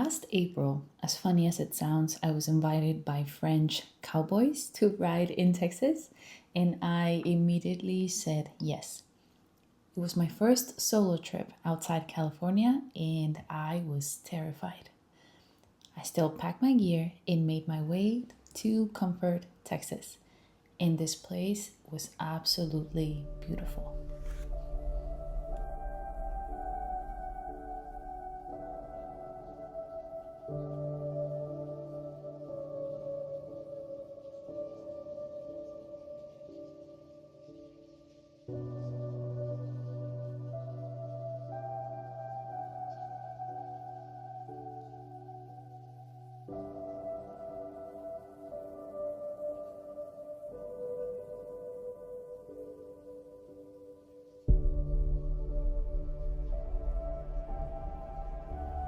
Last April, as funny as it sounds, I was invited by French cowboys to ride in Texas, and I immediately said yes. It was my first solo trip outside California, and I was terrified. I still packed my gear and made my way to Comfort, Texas, and this place was absolutely beautiful.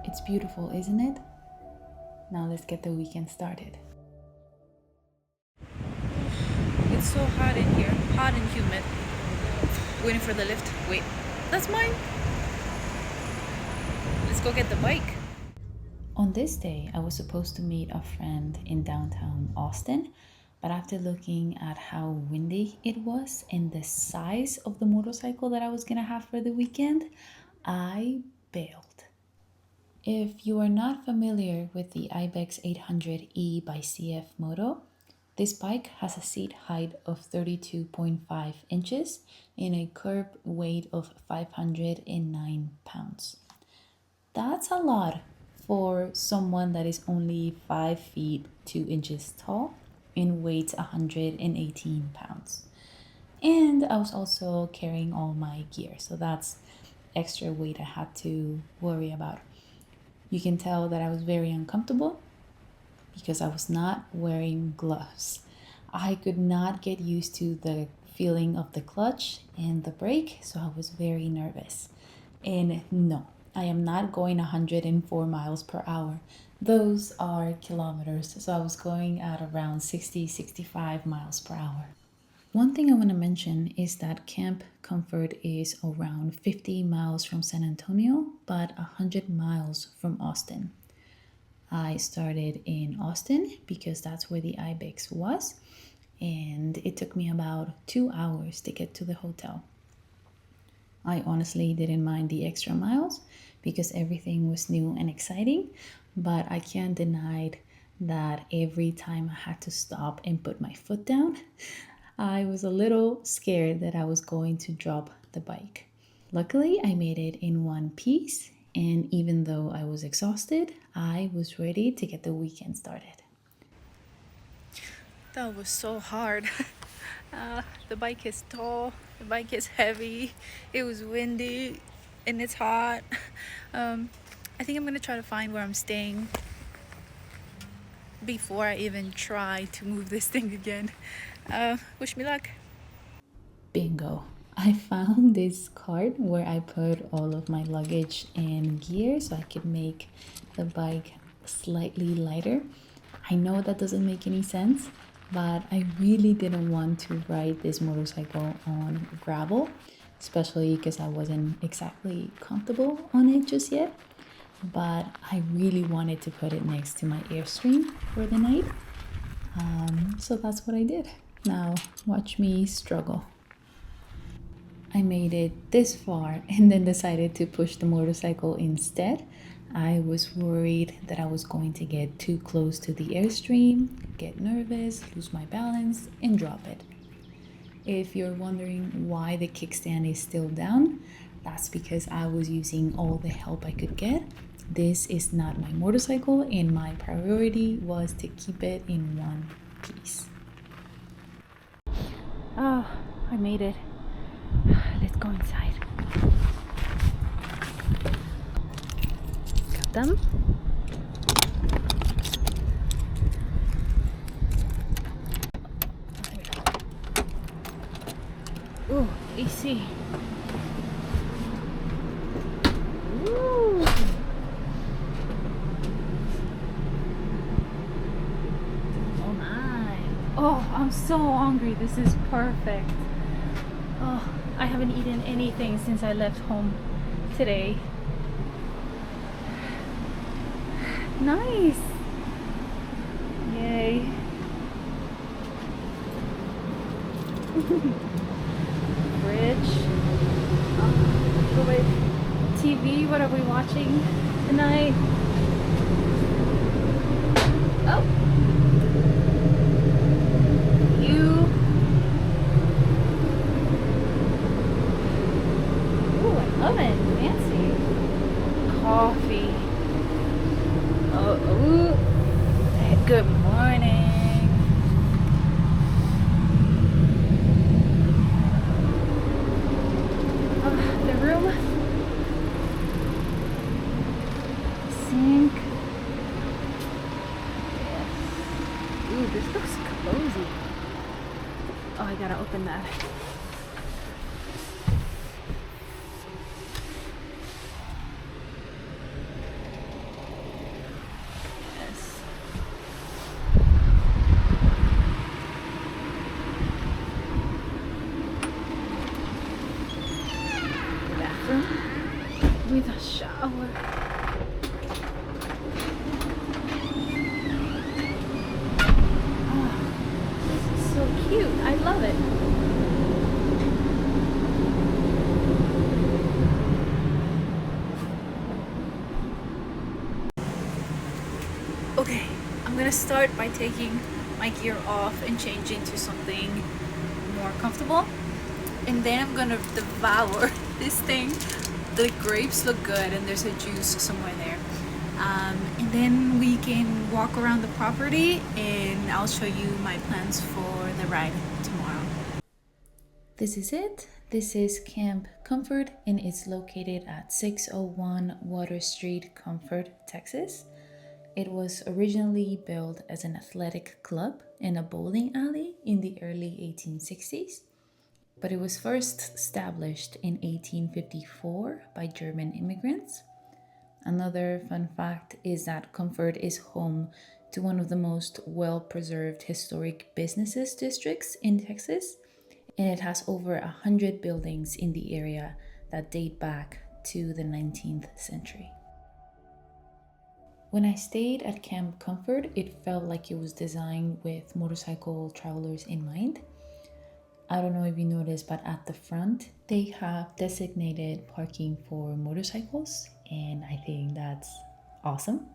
It's beautiful, isn't it? Now let's get the weekend started. It's so hot in here, hot and humid. Waiting for the lift. Wait, that's mine. Let's go get the bike. On this day, I was supposed to meet a friend in downtown Austin, but after looking at how windy it was and the size of the motorcycle that I was gonna have for the weekend, I bailed. If you are not familiar with the Ibex 800E by CFMOTO, this bike has a seat height of 32.5 inches and a curb weight of 509 pounds. That's a lot for someone that is only 5 feet 2 inches tall and weighs 118 pounds. And I was also carrying all my gear, so that's extra weight I had to worry about. You can tell that I was very uncomfortable because I was not wearing gloves. I could not get used to the feeling of the clutch and the brake, so I was very nervous. And no, I am not going 104 miles per hour. Those are kilometers, so I was going at around 60-65 miles per hour. One thing I want to mention is that Camp Comfort is around 50 miles from San Antonio, but 100 miles from Austin. I started in Austin because that's where the Ibex was, and it took me about 2 hours to get to the hotel. I honestly didn't mind the extra miles because everything was new and exciting, but I can't deny that every time I had to stop and put my foot down, I was a little scared that I was going to drop the bike. Luckily, I made it in one piece, and even though I was exhausted, I was ready to get the weekend started. That was so hard. The bike is tall, the bike is heavy, it was windy, and it's hot. I think I'm gonna try to find where I'm staying before I even try to move this thing again. Wish me luck. Bingo. I found this cart where I put all of my luggage and gear so I could make the bike slightly lighter. I know that doesn't make any sense, but I really didn't want to ride this motorcycle on gravel, especially because I wasn't exactly comfortable on it just yet. But I really wanted to put it next to my Airstream for the night. So that's what I did. Now watch me struggle. I made it this far and then decided to push the motorcycle instead. I was worried that I was going to get too close to the Airstream, get nervous, lose my balance, and drop it. If you're wondering why the kickstand is still down, that's because I was using all the help I could get. This is not my motorcycle, and my priority was to keep it in one piece. Oh, I made it. Let's go inside. Got them. Ooh, AC. Ooh. Oh my. Oh, I'm so hungry. This is perfect. Oh, I haven't eaten anything since I left home today. Nice. Yay. Fridge. Microwave. TV. What are we watching tonight? Oh. You. Ooh, an oven. Fancy. Coffee. Oh, ooh. Hey, good morning. Oh, the room. Sink. Yes. Ooh, this looks cozy. Oh, I gotta open that. Yes. Bathroom with a shower. Oh, this is so cute. I love it. Okay, I'm gonna start by taking my gear off and changing to something more comfortable. And then I'm gonna devour this thing. The grapes look good and there's a juice somewhere there. And then we can walk around the property and I'll show you my plans for the ride tomorrow. This is it. This is Camp Comfort and it's located at 601 Water Street, Comfort, Texas. It was originally built as an athletic club and a bowling alley in the early 1860s, but it was first established in 1854 by German immigrants. Another fun fact is that Comfort is home to one of the most well-preserved historic businesses districts in Texas, and it has over 100 buildings in the area that date back to the 19th century. When I stayed at Camp Comfort, it felt like it was designed with motorcycle travelers in mind. I don't know if you noticed, but at the front, they have designated parking for motorcycles, and I think that's awesome.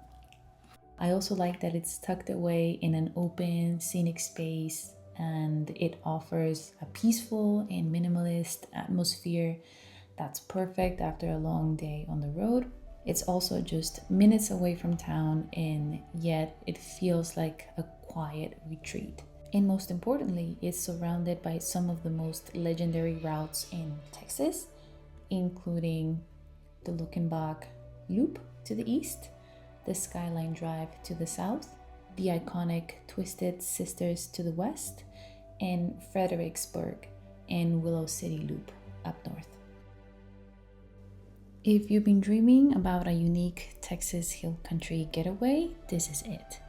I also like that it's tucked away in an open, scenic space, and it offers a peaceful and minimalist atmosphere that's perfect after a long day on the road. It's also just minutes away from town, and yet it feels like a quiet retreat. And most importantly, it's surrounded by some of the most legendary routes in Texas, including the Luckenbach Loop to the east, the Skyline Drive to the south, the iconic Twisted Sisters to the west, and Fredericksburg and Willow City Loop up north. If you've been dreaming about a unique Texas Hill Country getaway, this is it.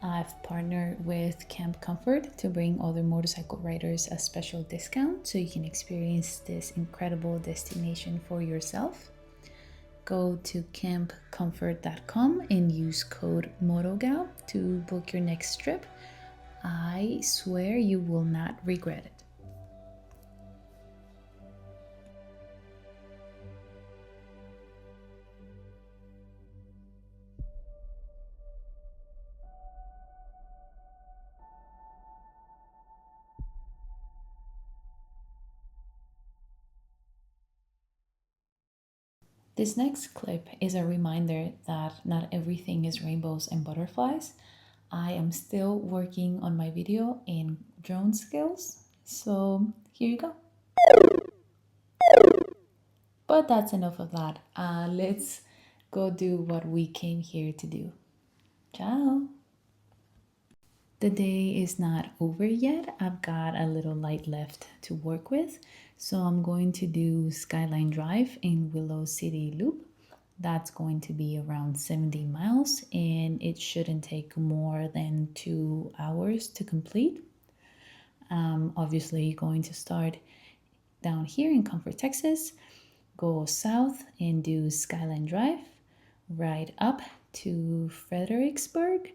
I've partnered with Camp Comfort to bring other motorcycle riders a special discount so you can experience this incredible destination for yourself. Go to campcomfort.com and use code MOTOGAL to book your next trip. I swear you will not regret it. This next clip is a reminder that not everything is rainbows and butterflies. I am still working on my video and drone skills, so here you go. But that's enough of that. Let's go do what we came here to do. Ciao! The day is not over yet. I've got a little light left to work with. So I'm going to do Skyline Drive in Willow City Loop. That's going to be around 70 miles and it shouldn't take more than 2 hours to complete. Obviously, you're going to start down here in Comfort, Texas, go south and do Skyline Drive, ride up to Fredericksburg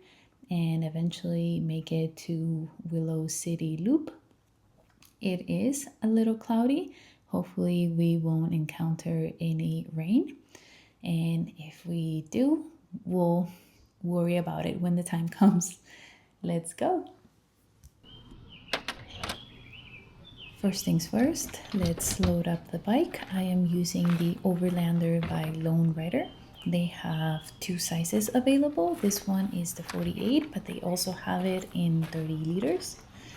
and eventually make it to Willow City Loop. It is a little cloudy. Hopefully we won't encounter any rain. And if we do, we'll worry about it when the time comes. Let's go. First things first, let's load up the bike. I am using the Overlander by Lone Rider. They have two sizes available. This one is the 48, but they also have it in 30 liters.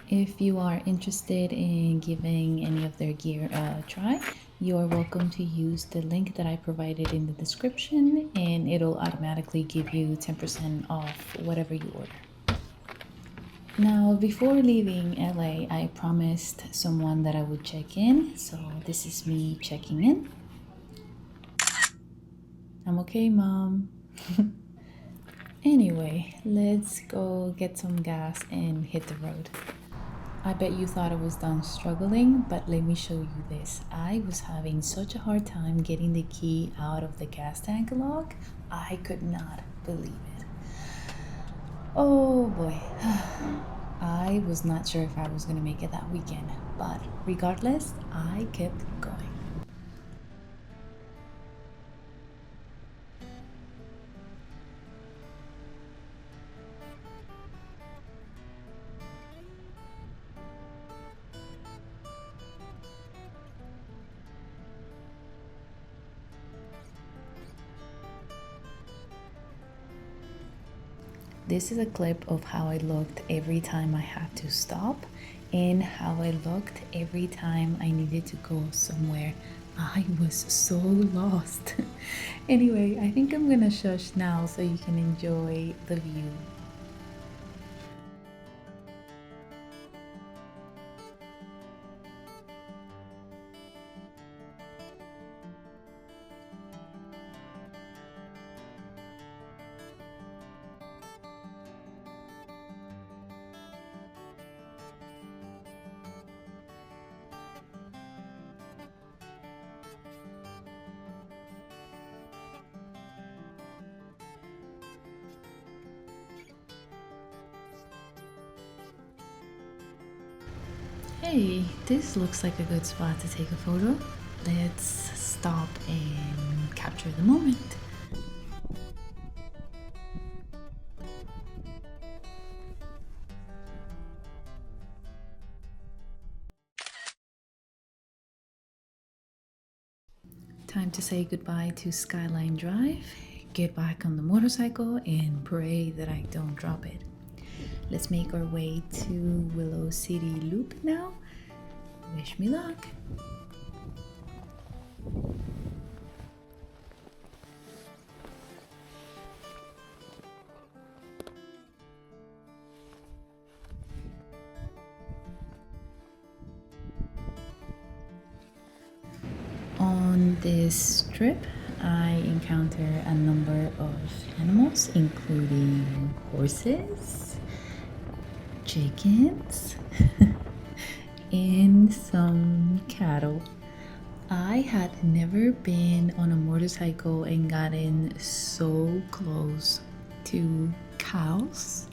If you are interested in giving any of their gear a try, you are welcome to use the link that I provided in the description, and it'll automatically give you 10% off whatever you order. Now, before leaving LA, I promised someone that I would check in, so this is me checking in. I'm okay, Mom. Anyway, let's go get some gas and hit the road. I bet you thought I was done struggling, but let me show you this. I was having such a hard time getting the key out of the gas tank lock. I could not believe it. Oh boy. I was not sure if I was going to make it that weekend, but regardless, I kept going. This is a clip of how I looked every time I had to stop and how I looked every time I needed to go somewhere. I was so lost. Anyway, I think I'm gonna shush now so you can enjoy the view. Hey, this looks like a good spot to take a photo. Let's stop and capture the moment. Time to say goodbye to Skyline Drive, get back on the motorcycle, and pray that I don't drop it. Let's make our way to Willow City Loop now. Wish me luck. On this trip, I encounter a number of animals, including horses, chickens, and some cattle. I had never been on a motorcycle and gotten so close to cows.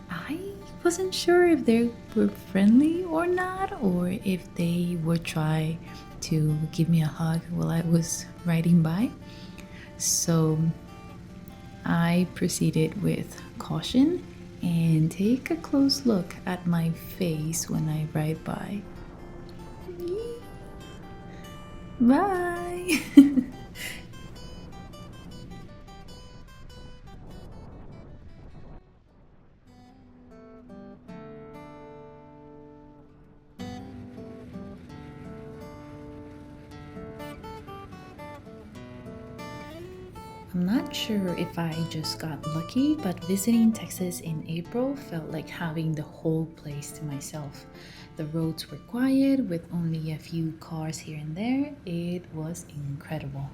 I wasn't sure if they were friendly or not, or if they would try to give me a hug while I was riding by. So I proceeded with caution and take a close look at my face when I ride by. Bye! I'm not sure if I just got lucky, but visiting Texas in April felt like having the whole place to myself. The roads were quiet with only a few cars here and there. It was incredible.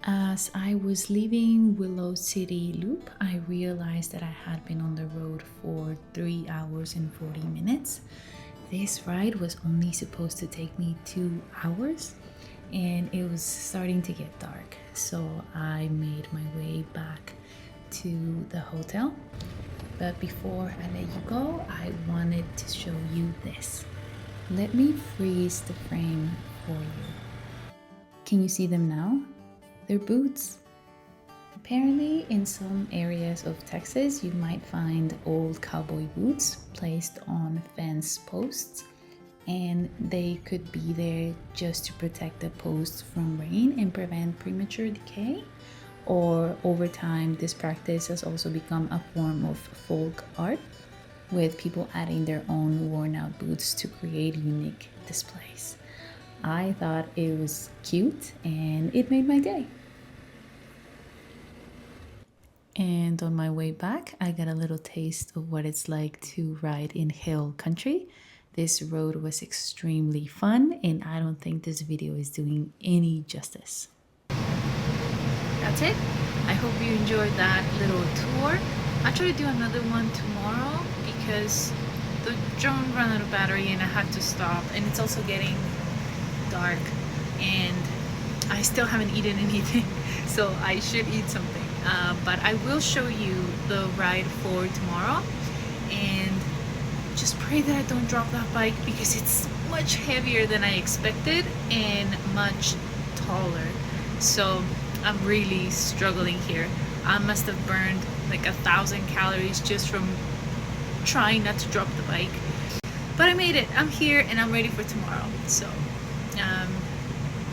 As I was leaving Willow City Loop, I realized that I had been on the road for 3 hours and 40 minutes. This ride was only supposed to take me 2 hours. and it was starting to get dark, so I made my way back to the hotel. But before I let you go, I wanted to show you this. Let me freeze the frame for you. Can you see them now? They're boots. Apparently, in some areas of Texas, you might find old cowboy boots placed on fence posts, and they could be there just to protect the posts from rain and prevent premature decay. Or over time, this practice has also become a form of folk art, with people adding their own worn out boots to create unique displays. I thought it was cute and it made my day. And on my way back, I got a little taste of what it's like to ride in hill country. This road was extremely fun, and I don't think this video is doing any justice. That's it. I hope you enjoyed that little tour. I'll try to do another one tomorrow because the drone ran out of battery and I had to stop, and it's also getting dark and I still haven't eaten anything, so I should eat something. But I will show you the ride for tomorrow, and just pray that I don't drop that bike because it's much heavier than I expected and much taller. So I'm really struggling here. I must have burned like 1,000 calories just from trying not to drop the bike. But I made it. I'm here and I'm ready for tomorrow. So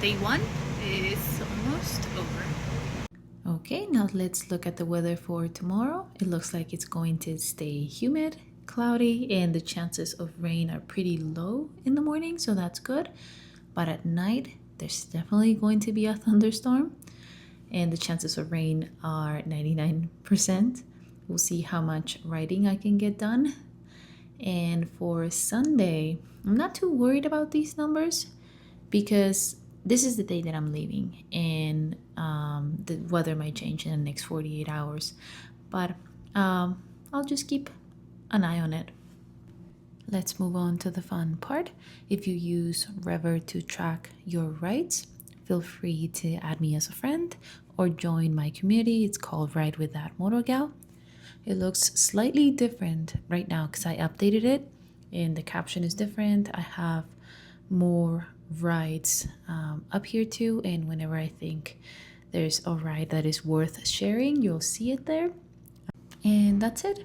day one is almost over. Okay, now let's look at the weather for tomorrow. It looks like it's going to stay humid, cloudy, and the chances of rain are pretty low in the morning, so that's good. But at night, there's definitely going to be a thunderstorm, and the chances of rain are 99%. We'll see how much riding I can get done. And for Sunday, I'm not too worried about these numbers because this is the day that I'm leaving, and the weather might change in the next 48 hours. But I'll just keep an eye on it. Let's move on to the fun part. If you use REV'IT to track your rides, feel free to add me as a friend or join my community. It's called Ride With That MOTOGAL. It looks slightly different right now because I updated it and the caption is different. I have more rides up here too, and whenever I think there's a ride that is worth sharing, you'll see it there. And that's it.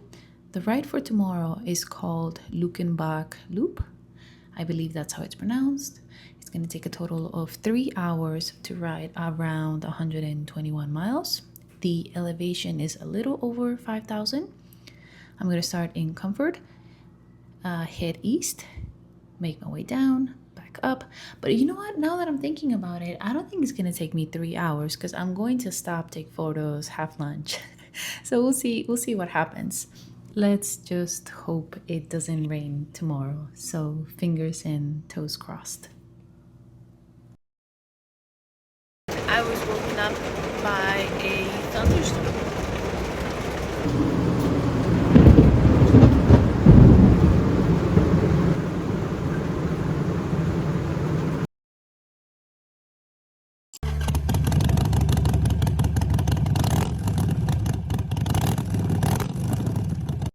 The ride for tomorrow is called Luckenbach Loop. I believe that's how it's pronounced. It's going to take a total of 3 hours to ride around 121 miles. The elevation is a little over 5,000. I'm going to start in Comfort, head east, make my way down, back up. But you know what? Now that I'm thinking about it, I don't think it's going to take me 3 hours because I'm going to stop, take photos, have lunch. So we'll see what happens. Let's just hope it doesn't rain tomorrow. So fingers and toes crossed. I was woken up by a thunderstorm.